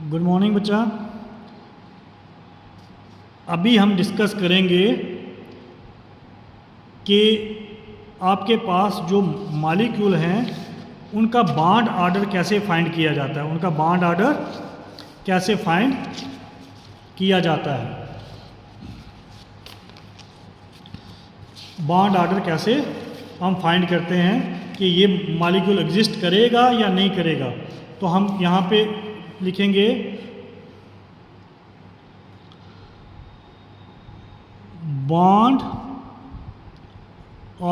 Good morning बच्चा। अभी हम डिस्कस करेंगे कि आपके पास जो मॉलिक्यूल हैं उनका बॉन्ड ऑर्डर कैसे फाइंड किया जाता है, उनका बॉन्ड ऑर्डर कैसे फाइंड किया जाता है, बॉन्ड ऑर्डर कैसे हम फाइंड करते हैं कि ये मॉलिक्यूल एग्जिस्ट करेगा या नहीं करेगा। तो हम यहाँ पे लिखेंगे bond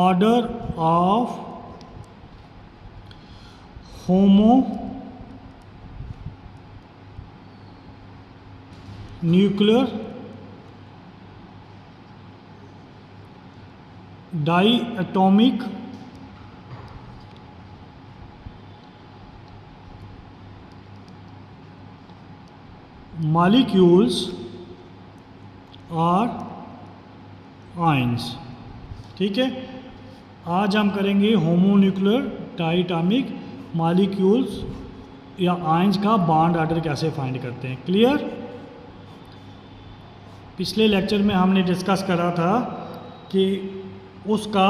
order of homo nuclear diatomic molecules और आयंस। ठीक है, आज हम करेंगे होमोन्यूक्लियर डाइएटॉमिक मॉलिक्यूल्स या आयंस का बॉन्ड ऑर्डर कैसे फाइंड करते हैं। क्लियर? पिछले लेक्चर में हमने डिस्कस करा था कि उसका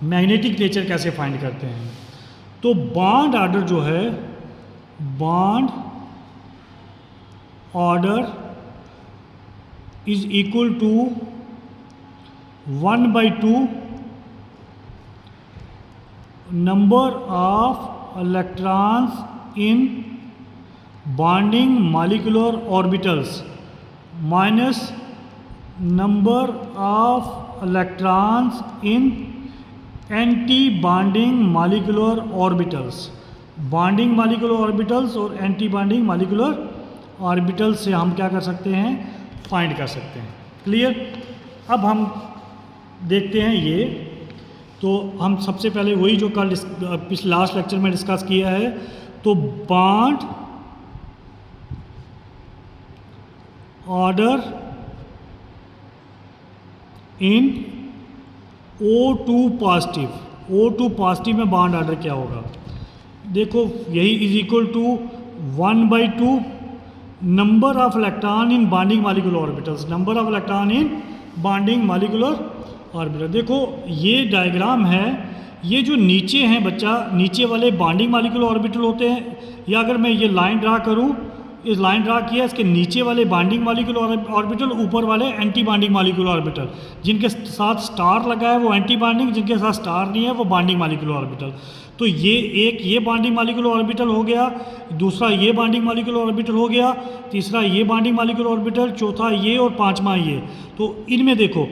मैग्नेटिक नेचर कैसे फाइंड करते हैं। तो बॉन्ड ऑर्डर जो है, bond order is equal to 1/2 number of electrons in bonding molecular orbitals minus number of electrons in anti-bonding molecular orbitals। bonding molecular orbitals और anti-bonding molecular ऑर्बिटल से हम क्या कर सकते हैं, फाइंड कर सकते हैं। क्लियर? अब हम देखते हैं ये, तो हम सबसे पहले वही जो कल पिछले लास्ट लेक्चर में डिस्कस किया है, तो bond order in O2 positive, O2 positive में बॉन्ड ऑर्डर क्या होगा। देखो यही is equal to 1/2 number of electron in bonding molecular orbitals, number of electron in bonding molecular orbital. देखो ये डायग्राम है, ये जो नीचे हैं बच्चा, नीचे वाले बॉन्डिंग मॉलिक्यूलर ऑर्बिटल होते हैं, या अगर मैं ये लाइन ड्रा करूं, इस लाइन ड्रा किया, इसके नीचे वाले बॉन्डिंग मॉलिक्यूलर ऑर्बिटल, ऊपर वाले एंटी बॉन्डिंग मॉलिक्यूलर ऑर्बिटल। जिनके साथ स्टार लगा है वो एंटी बॉन्डिंग, जिनके साथ स्टार नहीं है वो बॉन्डिंग मॉलिक्यूलर ऑर्बिटल। तो ये एक ये बॉन्डिंग मॉलिक्यूलर ऑर्बिटल हो गया, दूसरा ये बॉन्डिंग मॉलिक्यूलर ऑर्बिटल हो गया, तीसरा ये बॉन्डिंग मॉलिक्यूलर ऑर्बिटल, चौथा ये और पांचवा ये। तो इनमें देखो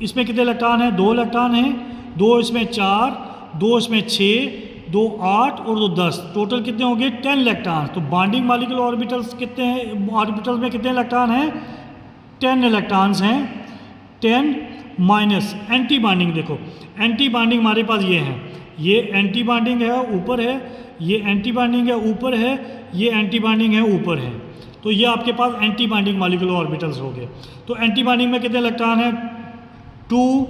इसमें कितने इलेक्ट्रॉन हैं, 2 इलेक्ट्रॉन हैं, 2 इसमें 4, 2 इसमें 6, 2 8 और 2 10, टोटल कितने होंगे 10 इलेक्ट्रॉन। तो बॉन्डिंग मॉलिक्यूलर ऑर्बिटल्स कितने हैं, ऑर्बिटल्स में कितने इलेक्ट्रॉन हैं, 10 इलेक्ट्रॉन्स हैं। 10 माइनस एंटी बॉन्डिंग, देखो एंटी बॉन्डिंग हमारे पास ये है, ये एंटी बॉन्डिंग है ऊपर है, ये एंटी बॉन्डिंग है ऊपर है, ये एंटी बॉन्डिंग है ऊपर है। तो ये आपके पास एंटी बॉन्डिंग मॉलिक्यूलर ऑर्बिटल्स हो गए। तो एंटी बॉन्डिंग में कितने इलेक्ट्रॉन है, 2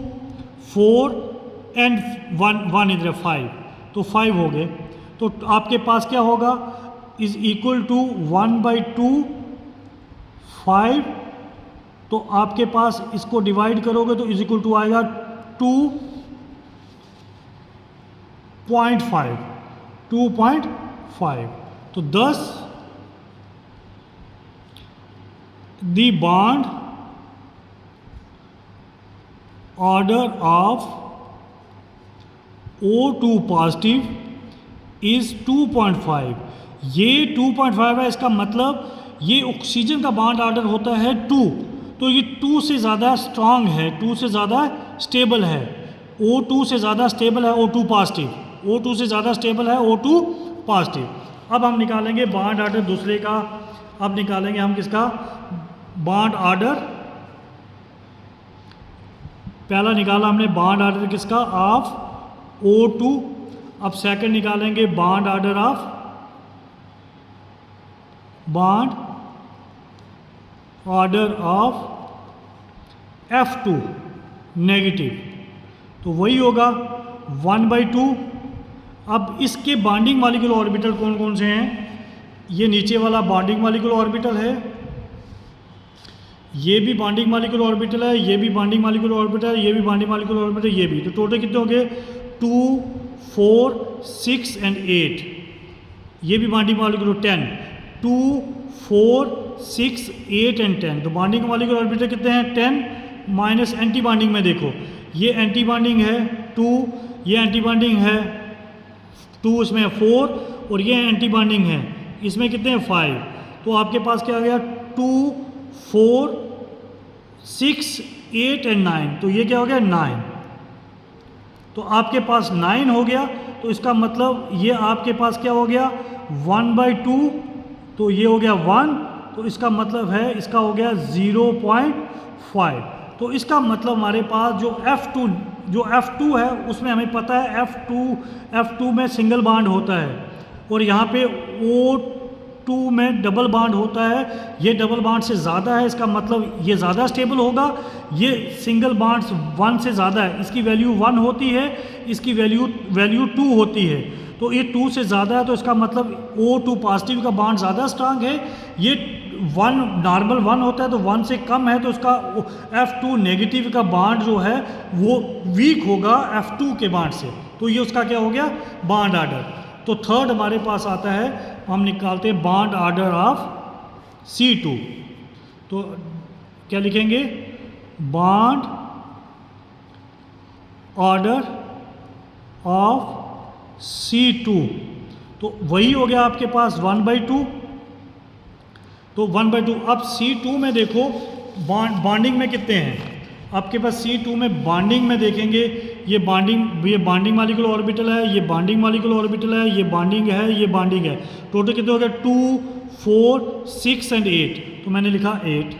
4 एंड 1 इधर 5, तो 5 हो गए। तो आपके पास क्या होगा, इज इक्वल टू 1/2 5। तो आपके पास इसको डिवाइड करोगे तो इज इक्वल टू आएगा 2.5। तो 10 the bond order of O2 positive is 2.5। ये 2.5 है, इसका मतलब ये ऑक्सीजन का बॉन्ड ऑर्डर होता है 2, तो ये 2 से ज़्यादा स्ट्रांग है, 2 से ज़्यादा स्टेबल है। O2 से ज़्यादा स्टेबल है O2 पॉजिटिव, O2 से ज़्यादा स्टेबल है O2 पॉजिटिव। अब हम निकालेंगे बॉन्ड ऑर्डर दूसरे का, अब निकालेंगे हम किसका, बॉन्ड ऑर्डर, पहला निकाला हमने बॉन्ड ऑर्डर किसका, ऑफ O2। अब सेकंड निकालेंगे bond order of F2 negative, तो वही होगा 1/2। अब इसके बॉन्डिंग मॉलिक्यूलर ऑर्बिटल कौन कौन से हैं, ये नीचे वाला बॉन्डिंग मॉलिक्यूलर ऑर्बिटल है, ये भी बॉन्डिंग मॉलिक्यूलर ऑर्बिटल है, ये भी बॉन्डिंग मॉलिक्यूलर ऑर्बिटल है, ये भी बॉन्डिंग मॉलिक्यूलर ऑर्बिटल, ये भी। तो टोटल कितने हो गए? 2, 4, 6 एंड 8। ये भी बॉन्डिंग मॉलिक्यूलर 10, 2, 4, 6, 8 एंड 10। तो बॉन्डिंग मॉलिक्यूलर ऑर्बिटल कितने हैं? 10 माइनस एंटी बॉन्डिंग में देखो, ये एंटी बॉन्डिंग है 2, ये एंटी बॉन्डिंग है 2, इसमें 4, और ये एंटी बॉन्डिंग है, इसमें कितने हैं? 5। तो आपके पास क्या आ गया? 2, 4, 6, 8 एंड 9। तो ये क्या हो गया? 9। तो आपके पास 9 हो गया। तो इसका मतलब ये आपके पास क्या हो गया? 1/2। तो ये हो गया 1। तो इसका मतलब है इसका हो गया 0.5। तो इसका मतलब हमारे पास जो F2 है उसमें हमें पता है F2 में सिंगल बॉन्ड होता है, और यहाँ पे O2 में डबल बॉन्ड होता है। ये डबल बॉन्ड से ज़्यादा है, इसका मतलब ये ज़्यादा स्टेबल होगा। ये सिंगल बॉन्ड्स 1 से ज़्यादा है, इसकी वैल्यू 1 होती है, इसकी वैल्यू 2 होती है। तो ये 2 से ज़्यादा है, तो इसका मतलब O2 पॉजिटिव का बॉन्ड ज़्यादा स्ट्रांग है। ये 1 नॉर्मल 1 होता है, तो 1 से कम है, तो उसका F2 नेगेटिव का बॉन्ड जो है वो वीक होगा F2 के बॉन्ड से। तो ये उसका क्या हो गया? Bond order. तो थर्ड हमारे पास आता है, हम निकालते हैं बॉन्ड ऑर्डर ऑफ C2। तो क्या लिखेंगे? Bond order of C2। तो वही हो गया आपके पास 1/2। तो 1/2। अब C2 में देखो बॉन्डिंग में कितने हैं आपके पास? C2 में बॉन्डिंग में देखेंगे, ये बॉन्डिंग मॉलिक्यूलर ऑर्बिटल है, ये बॉन्डिंग मॉलिक्यूलर ऑर्बिटल है, ये बॉन्डिंग है, ये बॉन्डिंग है। टोटल कितने हो गए? 2, 4, 6 एंड 8। तो मैंने लिखा 8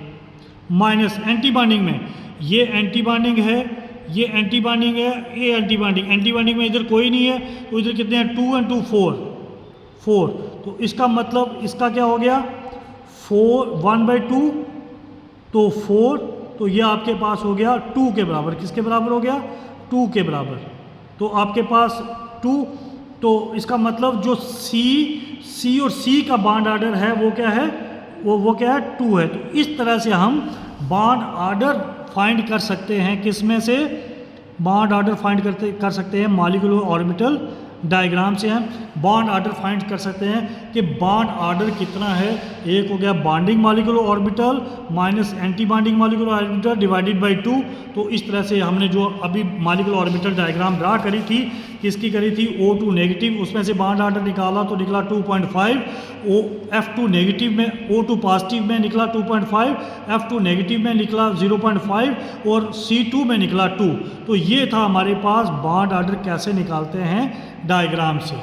माइनस एंटी बॉन्डिंग में, ये एंटी बॉन्डिंग है, ये एंटी बॉन्डिंग है, ये एंटी बॉन्डिंग में इधर कोई नहीं है, तो इधर कितने हैं? 2 and 2 4। तो इसका मतलब इसका क्या हो गया? 1/2। तो 4, तो ये आपके पास हो गया 2 के बराबर। किसके बराबर हो गया? 2 के बराबर। तो आपके पास 2, तो इसका मतलब जो C और C का बॉन्ड ऑर्डर है वो क्या है? वो क्या है? 2 है। तो इस तरह से हम बॉन्ड ऑर्डर फाइंड कर सकते हैं। किस में से? बॉन्ड ऑर्डर फाइंड कर सकते हैं मॉलिक्यूलर ऑर्बिटल डायग्राम से हम बॉन्ड ऑर्डर फाइंड कर सकते हैं कि बॉन्ड ऑर्डर कितना है। एक हो गया bonding molecular orbital minus anti bonding molecular orbital divided by 2। तो इस तरह से हमने जो अभी मॉलिक्यूलर ऑर्बिटल डायग्राम ड्रा करी थी, किसकी करी थी? O2 नेगेटिव, उसमें से बॉन्ड ऑर्डर निकाला तो निकला 2.5। F2 नेगेटिव में, O2 पॉजिटिव में निकला 2.5, F2 नेगेटिव में निकला 0.5 और C2 में निकला 2। तो ये था हमारे पास बॉन्ड ऑर्डर कैसे निकालते हैं डायग्राम से।